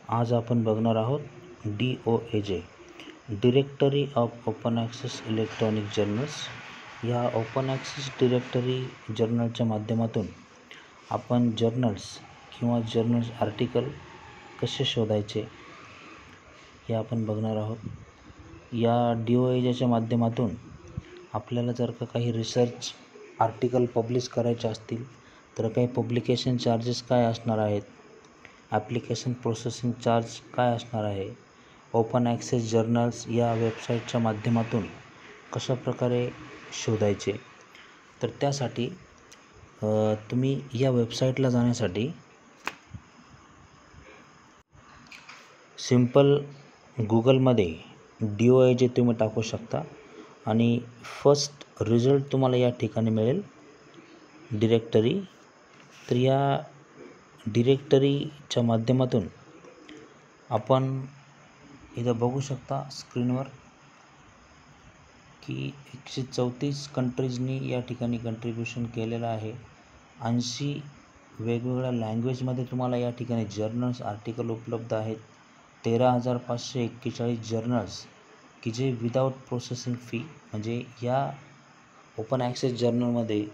आज आपण बघणार आहोत DOAJ directory of open access electronic journals. या ओपन ॲक्सेस डिरेक्टरी जर्नलच्या माध्यमातून आपण जर्नल्स किंवा जर्नल्स आर्टिकल कसे शोधायचे हे आपण बघणार आहोत. या DOAJच्या माध्यमातून आपल्याला जर काही रिसर्च आर्टिकल पब्लिश करायचे असतील तर काही पब्लिकेशन चार्जेस काय असणार आहेत, ॲप्लिकेशन प्रोसेसिंग चार्ज काय असणार आहे, ओपन ॲक्सेस जर्नल्स या वेबसाईटच्या माध्यमातून कशा प्रकारे शोधायचे. तर त्यासाठी तुम्ही या वेबसाईटला जाण्यासाठी सिंपल गुगलमध्ये DOAJ तुम्ही टाकू शकता आणि फर्स्ट रिझल्ट तुम्हाला या ठिकाणी मिळेल डिरेक्टरी. तर या डिरेक्टरीच्या माध्यमातून आपण इथं बघू शकता स्क्रीनवर की 134 कंट्रीजनी या ठिकाणी कंट्रीब्युशन केलेलं आहे. 80 वेगवेगळ्या लँग्वेजमध्ये तुम्हाला या ठिकाणी जर्नल्स आर्टिकल उपलब्ध आहेत. 13,541 जर्नल्स की जे विदाऊट प्रोसेसिंग फी, म्हणजे या ओपन ॲक्सेस जर्नलमध्ये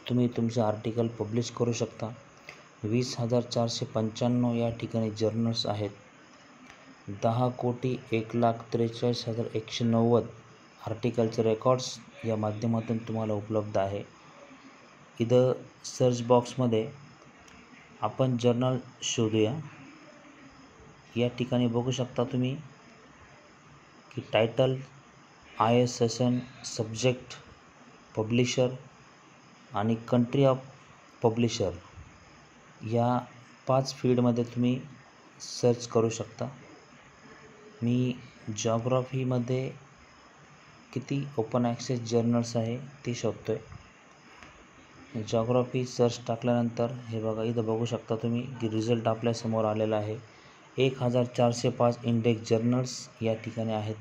तुम्ही तुमचं आर्टिकल पब्लिश करू शकता. 20,495 या ठिकाणी जर्नल्स आहेत. 10,01,43,190 आर्टिकलचे रेकॉर्ड्स या माध्यमातून तुम्हाला उपलब्ध आहे. इथं सर्च बॉक्समध्ये आपण जर्नल शोधूया. या ठिकाणी बघू शकता तुम्ही की टायटल, ISSN, सब्जेक्ट, पब्लिशर आणि कंट्री ऑफ पब्लिशर या 5 फील्डमध्ये तुम्ही सर्च करू शकता. मी जॉग्राफीमध्ये किती ओपन ॲक्सेस जर्नल्स आहे ते शोधतो आहे. जॉग्राफी सर्च टाकल्यानंतर हे बघा, इथं बघू शकता तुम्ही की रिझल्ट आपल्यासमोर आलेला आहे. 1,405 इंडेक्स जर्नल्स या ठिकाणी आहेत.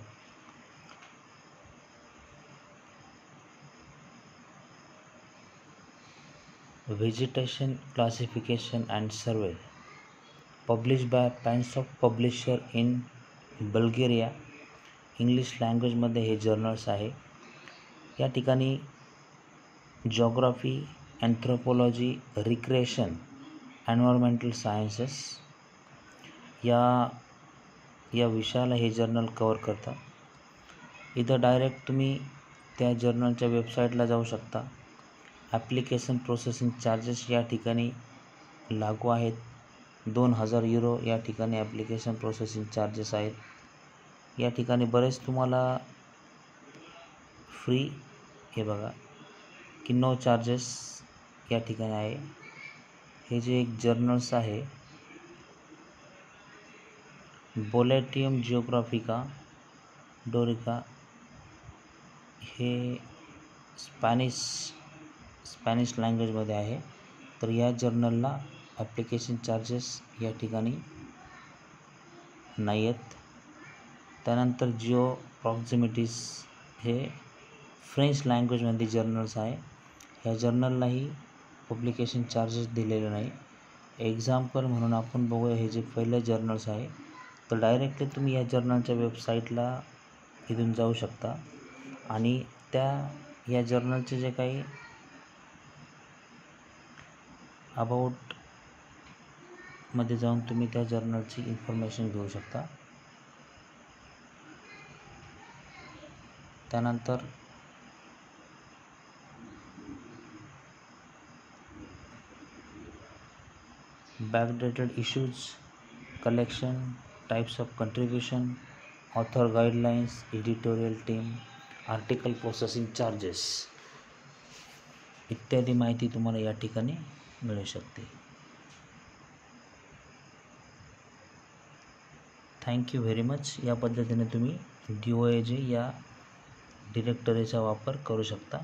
Vegetation classification and survey publish by pens of publisher in Bulgaria. English लँग्वेजमध्ये हे जर्नल्स आहे. या ठिकाणी geography, anthropology, recreation, environmental sciences या विषयाला हे जर्नल कवर करतात. इथं डायरेक्ट तुम्ही त्या जर्नलच्या वेबसाईटला जाऊ शकता. ॲप्लिकेशन प्रोसेसिंग चार्जेस या ठिकाणी लागू आहेत. 2,000 युरो या ठिकाणी ॲप्लिकेशन प्रोसेसिंग चार्जेस आहेत. या ठिकाणी बरेच तुम्हाला फ्री, हे बघा की नो चार्जेस या ठिकाणी आहे. हे जे एक जर्नल्स आहे बोलेटियम जिओग्राफिका डोरिका, हे स्पॅनिश लँग्वेजमध्ये आहे. तर या जर्नलला ॲप्लिकेशन चार्जेस या ठिकाणी नाही आहेत. त्यानंतर जिओ प्रॉक्झिमिटीज हे फ्रेंच लँग्वेजमध्ये जर्नल्स आहे. ह्या जर्नललाही पब्लिकेशन चार्जेस दिलेले नाही. एक्झाम्पल म्हणून आपण बघूया हे जे पहिलं जर्नल्स आहे. तर डायरेक्टली तुम्ही या जर्नलच्या वेबसाईटला इथून जाऊ शकता आणि या जर्नलचे जे काही अबाउटमध्ये जाऊन तुम्ही त्या जर्नलची इन्फॉर्मेशन घेऊ शकता. त्यानंतर backdated issues, collection, types of contribution, author guidelines, editorial team, article processing charges इत्यादी माहिती तुम्हाला या ठिकाणी मिळू शकते. Thank you very much. या पद्धतीने तुम्ही DOAJ या डिरेक्टरीचा वापर करू शकता.